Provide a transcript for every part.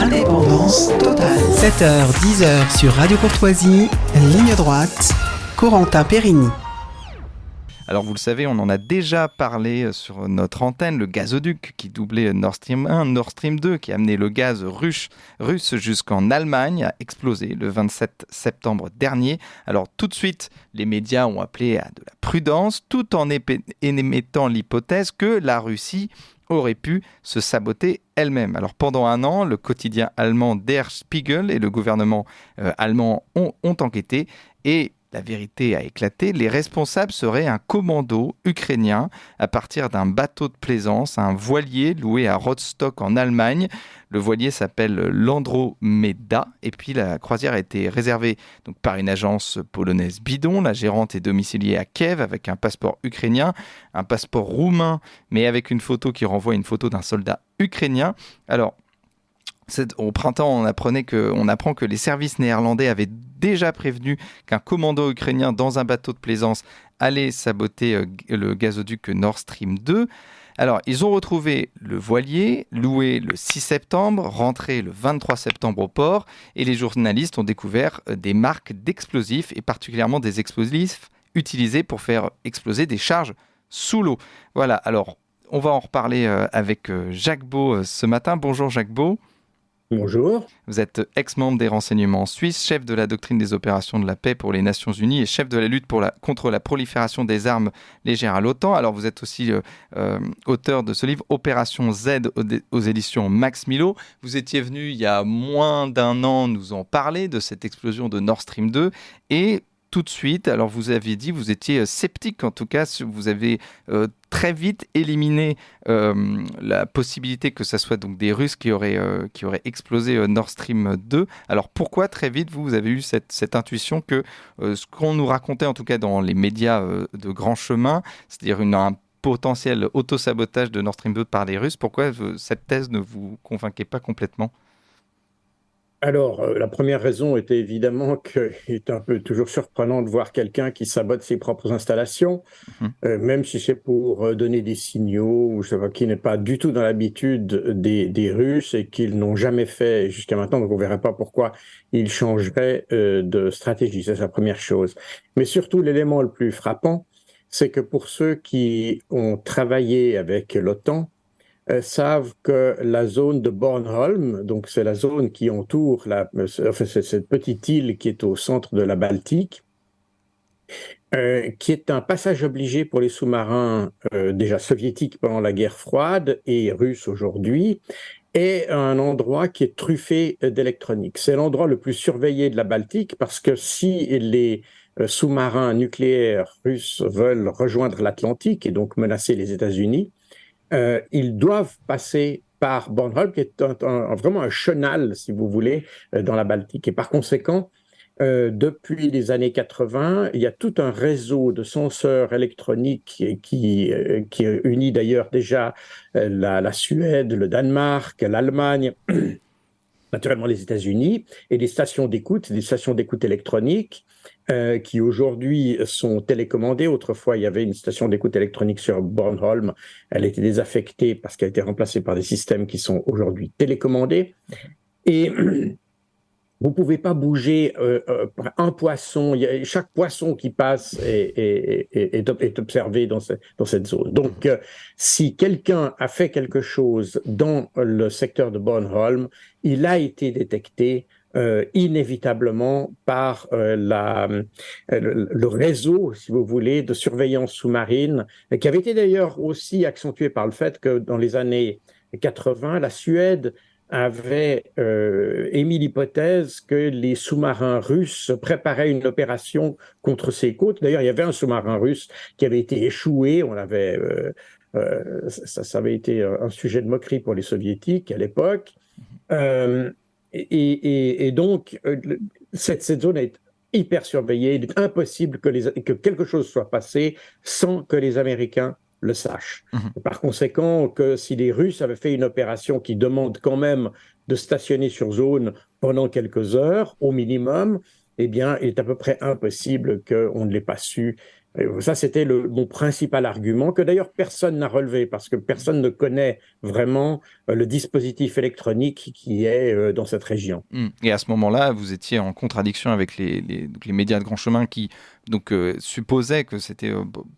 Indépendance totale. 7h, 10h sur Radio Courtoisie, ligne droite, Corentin Périni. Alors vous le savez, on en a déjà parlé sur notre antenne, le gazoduc qui doublait Nord Stream 1, Nord Stream 2, qui a amené le gaz russe jusqu'en Allemagne, a explosé le 27 septembre dernier. Alors tout de suite, les médias ont appelé à de la prudence, tout en émettant l'hypothèse que la Russie aurait pu se saboter elle-même. Alors pendant un an, le quotidien allemand Der Spiegel et le gouvernement allemand ont enquêté et la vérité a éclaté. Les responsables seraient un commando ukrainien à partir d'un bateau de plaisance, un voilier loué à Rostock en Allemagne. Le voilier s'appelle l'Andromeda et puis la croisière a été réservée donc, par une agence polonaise bidon. La gérante est domiciliée à Kiev avec un passeport ukrainien, un passeport roumain, mais avec une photo qui renvoie à une photo d'un soldat ukrainien. Alors, au printemps, on apprend que les services néerlandais avaient déjà prévenu qu'un commando ukrainien dans un bateau de plaisance allait saboter le gazoduc Nord Stream 2. Alors, ils ont retrouvé le voilier, loué le 6 septembre, rentré le 23 septembre au port, et les journalistes ont découvert des marques d'explosifs, et particulièrement des explosifs utilisés pour faire exploser des charges sous l'eau. Voilà, alors, on va en reparler avec Jacques Beau ce matin. Bonjour Jacques Beau. Bonjour. Vous êtes ex-membre des renseignements suisses, chef de la doctrine des opérations de la paix pour les Nations Unies et chef de la lutte contre la prolifération des armes légères à l'OTAN. Alors vous êtes aussi auteur de ce livre Opération Z aux éditions Max Milo. Vous étiez venu il y a moins d'un an nous en parler de cette explosion de Nord Stream 2 et tout de suite, alors vous aviez dit, vous étiez sceptique en tout cas, vous avez très vite éliminé la possibilité que ce soit donc des Russes qui auraient explosé Nord Stream 2. Alors pourquoi très vite vous avez eu cette intuition que ce qu'on nous racontait en tout cas dans les médias de grand chemin, c'est-à-dire un potentiel autosabotage de Nord Stream 2 par les Russes, pourquoi cette thèse ne vous convainquait pas complètement ? Alors, la première raison était évidemment qu'il est un peu toujours surprenant de voir quelqu'un qui sabote ses propres installations, même si c'est pour donner des signaux, ou je sais pas, qui n'est pas du tout dans l'habitude des Russes et qu'ils n'ont jamais fait jusqu'à maintenant, donc on ne verrait pas pourquoi ils changeraient de stratégie. C'est la première chose. Mais surtout, l'élément le plus frappant, c'est que pour ceux qui ont travaillé avec l'OTAN, savent que la zone de Bornholm, donc c'est la zone qui entoure cette petite île qui est au centre de la Baltique, qui est un passage obligé pour les sous-marins déjà soviétiques pendant la guerre froide et russes aujourd'hui, est un endroit qui est truffé d'électronique. C'est l'endroit le plus surveillé de la Baltique parce que si les sous-marins nucléaires russes veulent rejoindre l'Atlantique et donc menacer les États-Unis, ils doivent passer par Bornholm, qui est vraiment un chenal, si vous voulez, dans la Baltique. Et par conséquent, depuis les années 80, il y a tout un réseau de senseurs électroniques qui unit d'ailleurs déjà la Suède, le Danemark, l'Allemagne, naturellement les États-Unis, et des stations d'écoute électroniques qui aujourd'hui sont télécommandées. Autrefois, il y avait une station d'écoute électronique sur Bornholm. Elle a été désaffectée parce qu'elle a été remplacée par des systèmes qui sont aujourd'hui télécommandés. Et vous ne pouvez pas bouger un poisson. Chaque poisson qui passe est observé dans cette zone. Donc, si quelqu'un a fait quelque chose dans le secteur de Bornholm, il a été détecté inévitablement par le réseau, si vous voulez, de surveillance sous-marine, qui avait été d'ailleurs aussi accentué par le fait que dans les années 80, la Suède avait émis l'hypothèse que les sous-marins russes préparaient une opération contre ses côtes. D'ailleurs, il y avait un sous-marin russe qui avait été échoué. Ça avait été un sujet de moquerie pour les soviétiques à l'époque. Et donc, cette zone est hyper surveillée. Il est impossible que quelque chose soit passé sans que les Américains le sachent. Par conséquent, que si les Russes avaient fait une opération qui demande quand même de stationner sur zone pendant quelques heures, au minimum, eh bien, il est à peu près impossible qu'on ne l'ait pas su. Ça, c'était mon principal argument, que d'ailleurs personne n'a relevé, parce que personne ne connaît vraiment le dispositif électronique qui est dans cette région. Et à ce moment-là, vous étiez en contradiction avec les médias de grand chemin qui supposaient que c'était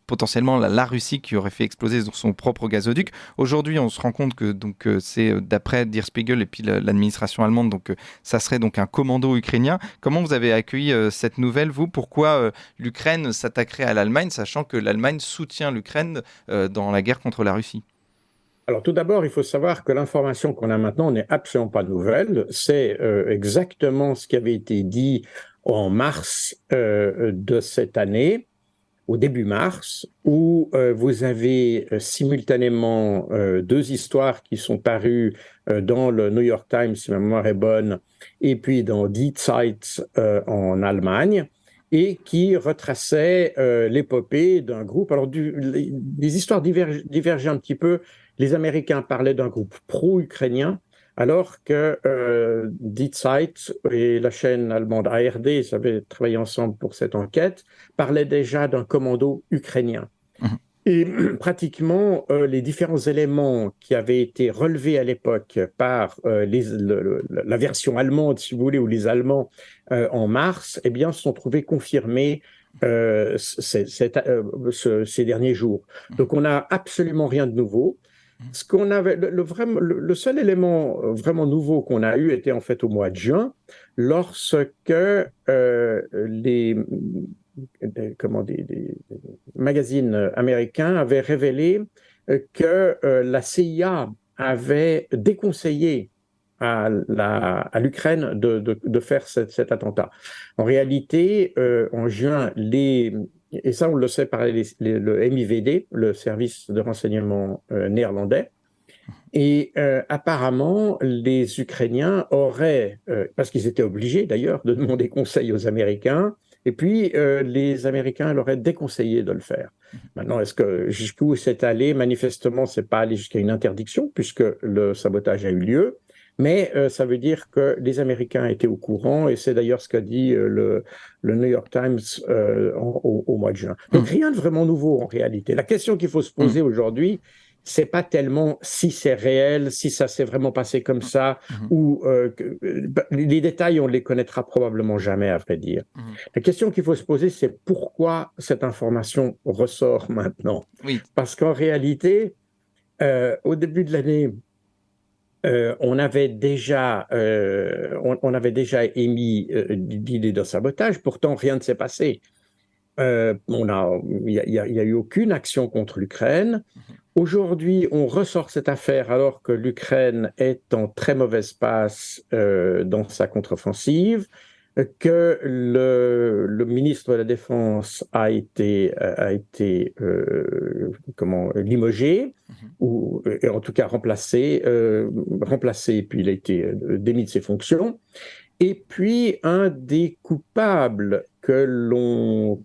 potentiellement la Russie qui aurait fait exploser son propre gazoduc. Aujourd'hui, on se rend compte que c'est d'après Der Spiegel et puis l'administration allemande, ça serait donc un commando ukrainien. Comment vous avez accueilli cette nouvelle, vous ? Pourquoi l'Ukraine s'attaquerait à l'Allemagne, sachant que l'Allemagne soutient l'Ukraine dans la guerre contre la Russie ? Alors tout d'abord, il faut savoir que l'information qu'on a maintenant n'est absolument pas nouvelle. C'est exactement ce qui avait été dit en mars de cette année, au début mars, où vous avez simultanément deux histoires qui sont parues dans le New York Times, si ma mémoire est bonne, et puis dans Die Zeit en Allemagne, et qui retraçaient l'épopée d'un groupe. Alors les histoires divergeaient un petit peu. Les Américains parlaient d'un groupe pro-ukrainien, alors que Die Zeit et la chaîne allemande ARD, ils avaient travaillé ensemble pour cette enquête, parlaient déjà d'un commando ukrainien. Et pratiquement, les différents éléments qui avaient été relevés à l'époque par la version allemande, si vous voulez, ou les Allemands en mars, eh bien, se sont trouvés confirmés ces derniers jours. Donc, on n'a absolument rien de nouveau. Ce qu'on avait, le seul élément vraiment nouveau qu'on a eu était en fait au mois de juin, lorsque des magazines américains avaient révélé que la CIA avait déconseillé à l'Ukraine de faire cet attentat. En réalité, en juin, et ça on le sait par le MIVD, le service de renseignement néerlandais, et apparemment les Ukrainiens auraient, parce qu'ils étaient obligés d'ailleurs de demander conseil aux Américains, et puis les Américains leur auraient déconseillé de le faire. Maintenant, jusqu'où c'est allé? Manifestement, c'est pas allé jusqu'à une interdiction, puisque le sabotage a eu lieu. Mais ça veut dire que les Américains étaient au courant, et c'est d'ailleurs ce qu'a dit le New York Times au mois de juin. Donc rien de vraiment nouveau en réalité. La question qu'il faut se poser aujourd'hui, c'est pas tellement si c'est réel, si ça s'est vraiment passé comme ça, ou les détails, on les connaîtra probablement jamais, à vrai dire. La question qu'il faut se poser, c'est pourquoi cette information ressort maintenant. Parce qu'en réalité, au début de l'année, on avait déjà émis l'idée de sabotage, pourtant rien ne s'est passé. Il n'y a eu aucune action contre l'Ukraine. Aujourd'hui, on ressort cette affaire alors que l'Ukraine est en très mauvaise passe dans sa contre-offensive, que le ministre de la Défense a été limogé, ou en tout cas remplacé, puis il a été démis de ses fonctions. Et puis, un des coupables que l'on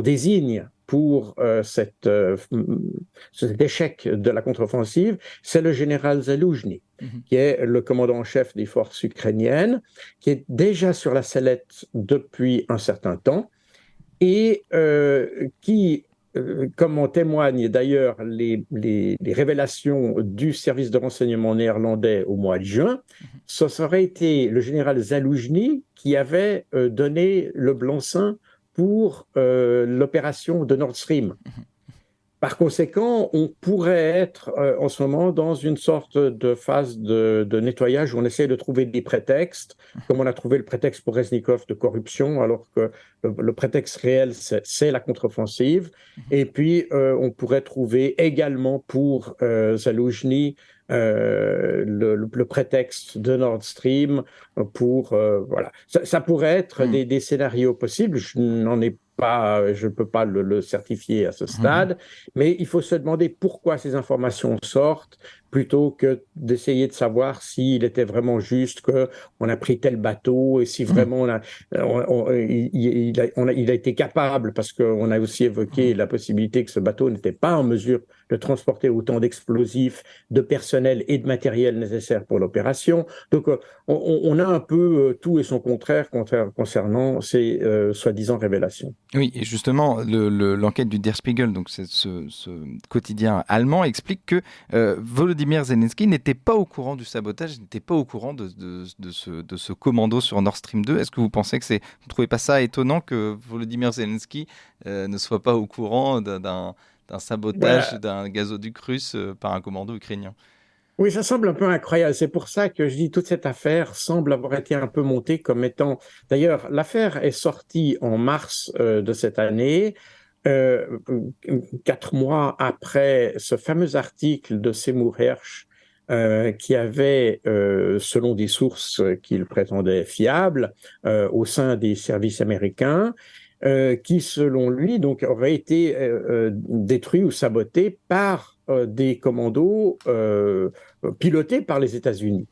désigne pour cet échec de la contre-offensive, c'est le général Zaloujny, qui est le commandant en chef des forces ukrainiennes, qui est déjà sur la sellette depuis un certain temps, et qui, comme en témoignent d'ailleurs les révélations du service de renseignement néerlandais au mois de juin, ce serait été le général Zaloujny qui avait donné le blanc-seing pour l'opération de Nord Stream. Par conséquent, on pourrait être en ce moment dans une sorte de phase de nettoyage où on essaie de trouver des prétextes, comme on a trouvé le prétexte pour Reznikov de corruption, alors que le prétexte réel, c'est la contre-offensive. Et puis, on pourrait trouver également pour Zaloujny le prétexte de Nord Stream pour... voilà. Ça pourrait être des scénarios possibles. Je ne peux pas le certifier à ce stade, mais il faut se demander pourquoi ces informations sortent, plutôt que d'essayer de savoir s'il était vraiment juste qu'on a pris tel bateau et si vraiment il a été capable, parce qu'on a aussi évoqué la possibilité que ce bateau n'était pas en mesure de transporter autant d'explosifs, de personnel et de matériel nécessaires pour l'opération. Donc on a un peu tout et son contraire concernant ces soi-disant révélations. Oui, et justement, l'enquête du Der Spiegel, donc c'est ce quotidien allemand, explique que Volodymyr Zelensky n'était pas au courant du sabotage, n'était pas au courant de ce commando sur Nord Stream 2. Est-ce que vous pensez vous ne trouvez pas ça étonnant que Volodymyr Zelensky ne soit pas au courant d'un sabotage d'un gazoduc russe par un commando ukrainien? Oui, ça semble un peu incroyable. C'est pour ça que je dis toute cette affaire semble avoir été un peu montée comme étant. D'ailleurs, l'affaire est sortie en mars de cette année, 4 mois après ce fameux article de Seymour Hersh qui avait, selon des sources qu'il prétendait fiables, au sein des services américains, qui, selon lui, donc, aurait été détruit ou saboté par des commandos pilotés par les États-Unis.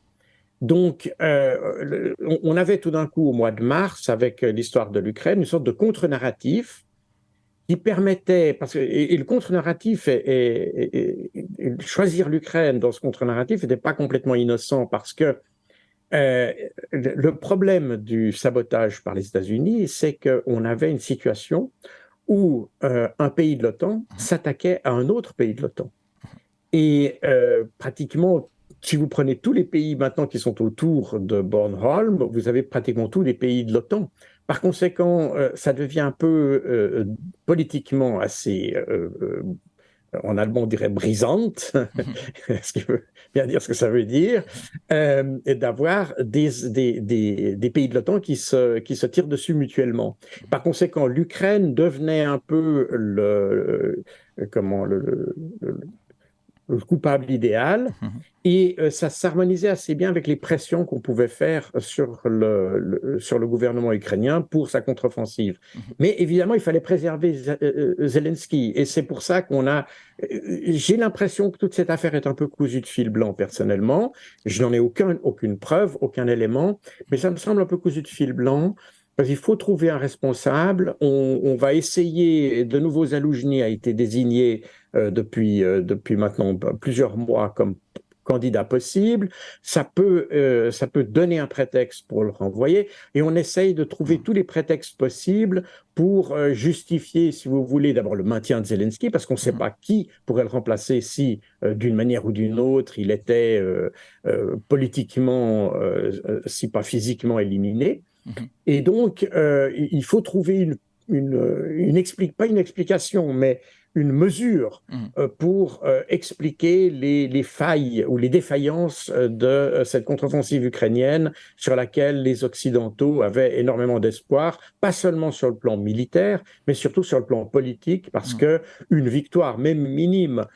Donc, on avait tout d'un coup, au mois de mars, avec l'histoire de l'Ukraine, une sorte de contre-narratif qui permettait, et le contre-narratif, choisir l'Ukraine dans ce contre-narratif n'était pas complètement innocent parce que le problème du sabotage par les États-Unis, c'est qu'on avait une situation où un pays de l'OTAN s'attaquait à un autre pays de l'OTAN. Et pratiquement, si vous prenez tous les pays maintenant qui sont autour de Bornholm, vous avez pratiquement tous les pays de l'OTAN. Par conséquent, ça devient un peu politiquement assez, en allemand on dirait brisante, ce qui veut bien dire ce que ça veut dire, et d'avoir des pays de l'OTAN qui se tirent dessus mutuellement. Par conséquent, l'Ukraine devenait un peu le coupable idéal, et ça s'harmonisait assez bien avec les pressions qu'on pouvait faire sur le gouvernement ukrainien pour sa contre-offensive. Mais évidemment, il fallait préserver Zelensky, et c'est pour ça j'ai l'impression que toute cette affaire est un peu cousue de fil blanc, personnellement. Je n'en ai aucune preuve, aucun élément, mais ça me semble un peu cousu de fil blanc. Parce qu'il faut trouver un responsable. On va essayer, de nouveau, Zaloujny a été désigné depuis maintenant plusieurs mois comme candidat possible. Ça peut donner un prétexte pour le renvoyer, et on essaye de trouver tous les prétextes possibles pour justifier, si vous voulez, d'abord le maintien de Zelensky, parce qu'on ne sait pas qui pourrait le remplacer si, d'une manière ou d'une autre, il était politiquement, si pas physiquement éliminé. Et donc, il faut trouver pas une explication, mais une mesure pour expliquer les failles ou les défaillances de cette contre-offensive ukrainienne sur laquelle les Occidentaux avaient énormément d'espoir, pas seulement sur le plan militaire, mais surtout sur le plan politique, parce que une victoire, même minime,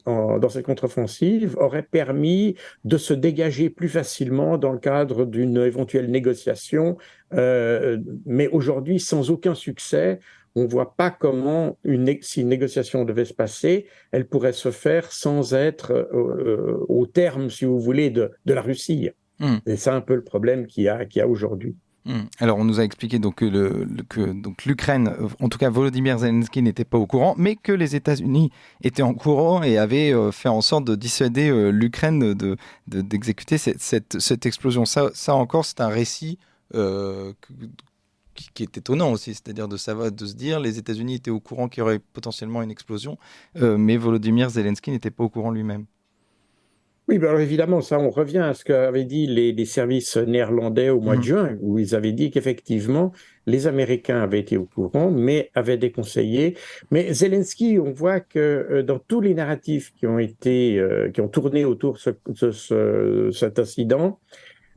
dans cette contre-offensive aurait permis de se dégager plus facilement dans le cadre d'une éventuelle négociation. Mais aujourd'hui, sans aucun succès, on ne voit pas comment, si une négociation devait se passer, elle pourrait se faire sans être au terme, si vous voulez, de la Russie. Et c'est un peu le problème qu'il y a aujourd'hui. Alors, on nous a expliqué donc que l'Ukraine, en tout cas Volodymyr Zelensky, n'était pas au courant, mais que les États-Unis étaient au courant et avaient fait en sorte de dissuader l'Ukraine d'exécuter cette explosion. Ça encore, c'est un récit qui est étonnant aussi, c'est-à-dire de se dire les États-Unis étaient au courant qu'il y aurait potentiellement une explosion, mais Volodymyr Zelensky n'était pas au courant lui-même. Oui, ben alors évidemment, ça, on revient à ce qu'avaient dit les services néerlandais au mois de juin, où ils avaient dit qu'effectivement, les Américains avaient été au courant, mais avaient déconseillé. Mais Zelensky, on voit que dans tous les narratifs qui ont tourné autour de cet incident,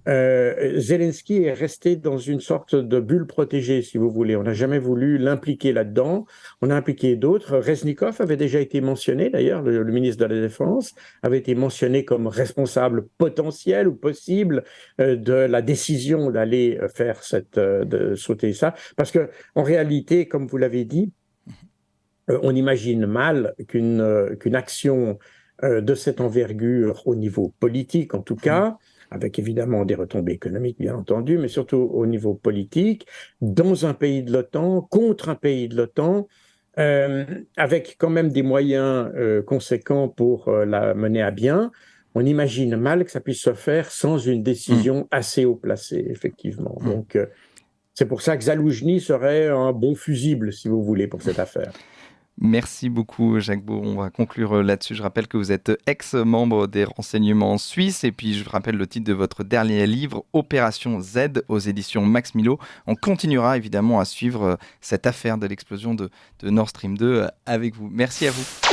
Zelensky est resté dans une sorte de bulle protégée, si vous voulez. On n'a jamais voulu l'impliquer là-dedans. On a impliqué d'autres. Reznikov avait déjà été mentionné, d'ailleurs, le ministre de la Défense, avait été mentionné comme responsable potentiel ou possible de la décision d'aller faire de sauter ça. Parce que, en réalité, comme vous l'avez dit, on imagine mal qu'une action de cette envergure, au niveau politique en tout cas, avec évidemment des retombées économiques, bien entendu, mais surtout au niveau politique, dans un pays de l'OTAN, contre un pays de l'OTAN, avec quand même des moyens conséquents pour la mener à bien, on imagine mal que ça puisse se faire sans une décision assez haut placée, effectivement. Donc, c'est pour ça que Zaloujny serait un bon fusible, si vous voulez, pour cette affaire. Merci beaucoup Jacques Beau, on va conclure là-dessus. Je rappelle que vous êtes ex-membre des renseignements suisses et puis je rappelle le titre de votre dernier livre, Opération Z aux éditions Max Milo. On continuera évidemment à suivre cette affaire de l'explosion de Nord Stream 2 avec vous. Merci à vous.